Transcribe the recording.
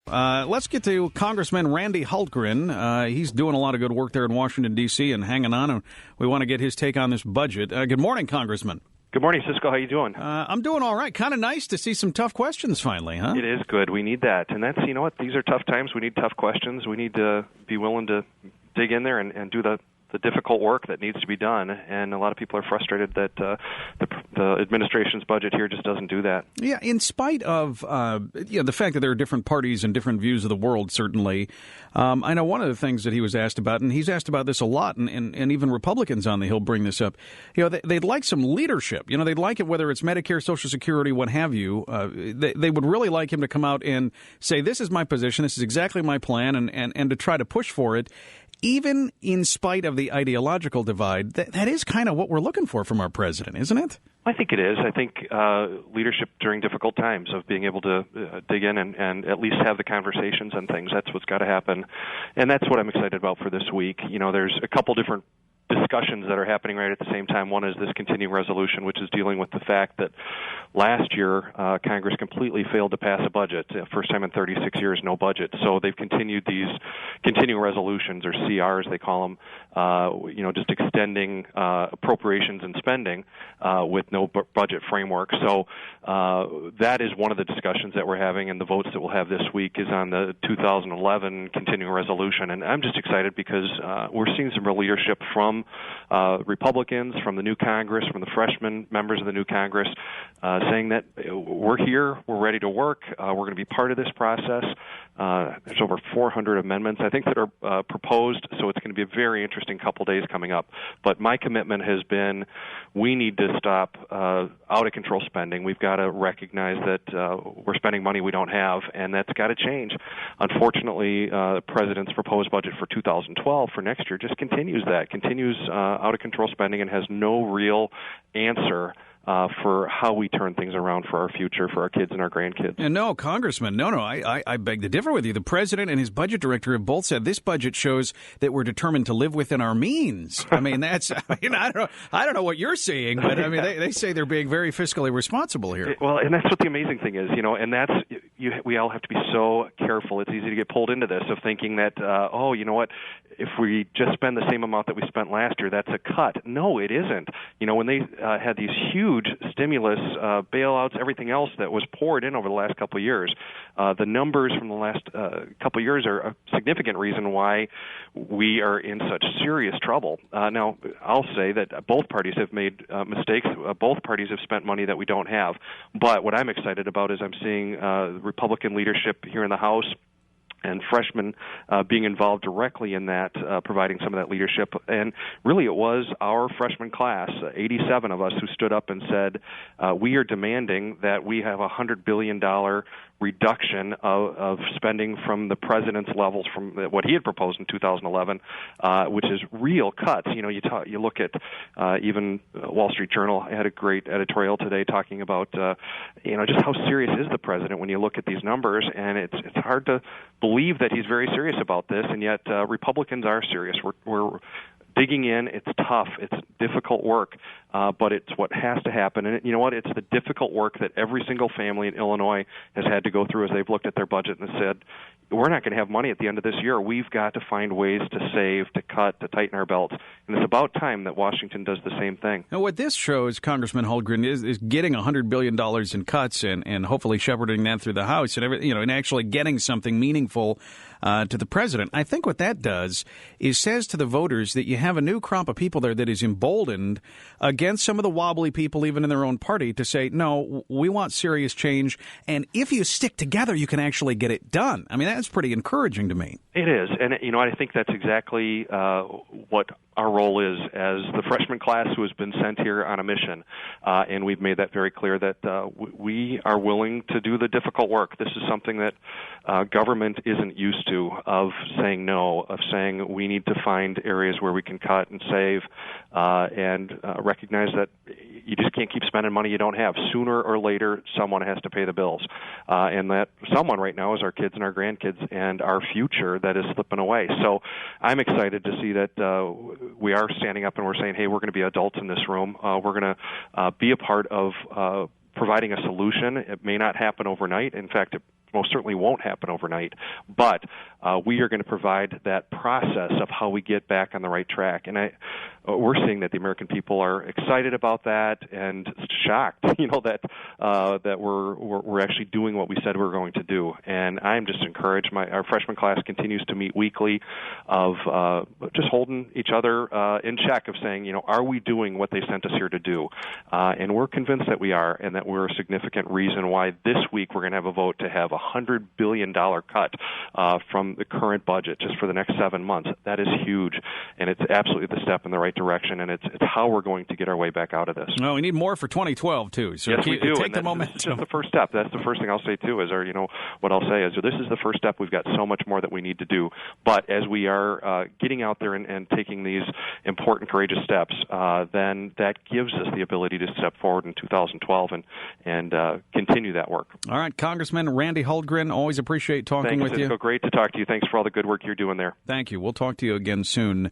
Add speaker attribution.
Speaker 1: Let's get to Congressman Randy Hultgren. He's doing a lot of good work there in Washington, D.C. and hanging on, and we want to get his take on this budget. Good morning, Congressman.
Speaker 2: Good morning, Cisco. How you doing?
Speaker 1: I'm doing all right. Kind of nice to see some tough questions finally, huh?
Speaker 2: It is good. We need that. And that's, you know what, these are tough times. We need tough questions. We need to be willing to dig in there and do the difficult work that needs to be done, and a lot of people are frustrated that the administration's budget here just doesn't do that.
Speaker 1: Yeah, in spite of the fact that there are different parties and different views of the world, certainly. I know one of the things that he was asked about, and he's asked about this a lot, and even Republicans on the Hill bring this up, they'd like some leadership. They'd like it, whether it's Medicare, Social Security, what have you. They would really like him to come out and say, this is my position, this is exactly my plan, and to try to push for it. Even in spite of the ideological divide, that is kind of what we're looking for from our president, isn't it?
Speaker 2: I think it is. I think leadership during difficult times, of being able to dig in and at least have the conversations on things, that's what's got to happen. And that's what I'm excited about for this week. There's a couple different discussions that are happening right at the same time. One is this continuing resolution, which is dealing with the fact that last year Congress completely failed to pass a budget. First time in 36 years, no budget. So they've continued these continuing resolutions, or CRs they call them, just extending appropriations and spending with no budget framework. So that is one of the discussions that we're having, and the votes that we'll have this week is on the 2011 continuing resolution. And I'm just excited because we're seeing some real leadership from Republicans, from the new Congress, from the freshman members of the new Congress, saying that we're here, we're ready to work, we're going to be part of this process. There's over 400 amendments, I think, that are proposed, so it's going to be a very interesting couple days coming up. But my commitment has been we need to stop out-of-control spending. We've got to recognize that we're spending money we don't have, and that's got to change. Unfortunately, the President's proposed budget for 2012 for next year just continues out-of-control spending and has no real answer for how we turn things around for our future, for our kids and our grandkids.
Speaker 1: And no, Congressman, I beg to differ with you. The President and his budget director have both said this budget shows that we're determined to live within our means. I don't know what you're seeing, but they say they're being very fiscally responsible here.
Speaker 2: Well, and that's what the amazing thing is, and that's we all have to be so careful. It's easy to get pulled into this of thinking that, if we just spend the same amount that we spent last year, that's a cut. No, it isn't. When they had these huge stimulus, bailouts, everything else that was poured in over the last couple of years, the numbers from the last couple of years are a significant reason why we are in such serious trouble. Now, I'll say that both parties have made mistakes. Both parties have spent money that we don't have. But what I'm excited about is I'm seeing Republican leadership here in the House and freshmen being involved directly in that, providing some of that leadership. And really it was our freshman class, 87 of us, who stood up and said, we are demanding that we have a $100 billion reduction of spending from the president's levels from what he had proposed in 2011, which is real cuts. You look at even Wall Street Journal had a great editorial today talking about just how serious is the president when you look at these numbers, and it's hard to believe that he's very serious about this, and yet Republicans are serious. We're digging in. It's tough. It's difficult work, but it's what has to happen. And you know what? It's the difficult work that every single family in Illinois has had to go through as they've looked at their budget and said, we're not going to have money at the end of this year. We've got to find ways to save, to cut, to tighten our belts. And it's about time that Washington does the same thing.
Speaker 1: Now, what this shows, Congressman Hultgren, is getting $100 billion in cuts and hopefully shepherding that through the House and actually getting something meaningful to the president. I think what that does is says to the voters that you have a new crop of people there that is emboldened against some of the wobbly people, even in their own party, to say, no, we want serious change. And if you stick together, you can actually get it done. That's pretty encouraging to me.
Speaker 2: It is. And, I think that's exactly what our role is as the freshman class who has been sent here on a mission. And we've made that very clear that we are willing to do the difficult work. This is something that government isn't used to, of saying no, of saying we need to find areas where we can cut and save, and recognize that you just can't keep spending money you don't have. Sooner or later, someone has to pay the bills. And that someone right now is our kids and our grandkids and our future that is slipping away. So I'm excited to see that we are standing up and we're saying, hey, we're going to be adults in this room. We're going to be a part of providing a solution. It may not happen overnight. In fact, it most certainly won't happen overnight, but we are going to provide that process of how we get back on the right track. And we're seeing that the American people are excited about that and shocked, that we're actually doing what we said we were going to do. And I'm just encouraged. Our freshman class continues to meet weekly, of just holding each other in check, of saying, are we doing what they sent us here to do? And we're convinced that we are, and that we're a significant reason why this week we're going to have a vote to have a $100 billion cut from the current budget just for the next 7 months. That is huge, and it's absolutely the step in the right direction, and it's how we're going to get our way back out of this.
Speaker 1: No, we need more for 2012 too. So
Speaker 2: yes, we do.
Speaker 1: Take the momentum.
Speaker 2: This is just the first step. That's the first thing I'll say too. What I'll say is, this is the first step. We've got so much more that we need to do. But as we are getting out there and taking these important, courageous steps, then that gives us the ability to step forward in 2012 and continue that work.
Speaker 1: All right, Congressman Randy Hultgren, always appreciate talking with you.
Speaker 2: Cisco. Great to talk to you. Thanks for all the good work you're doing there.
Speaker 1: Thank you. We'll talk to you again soon.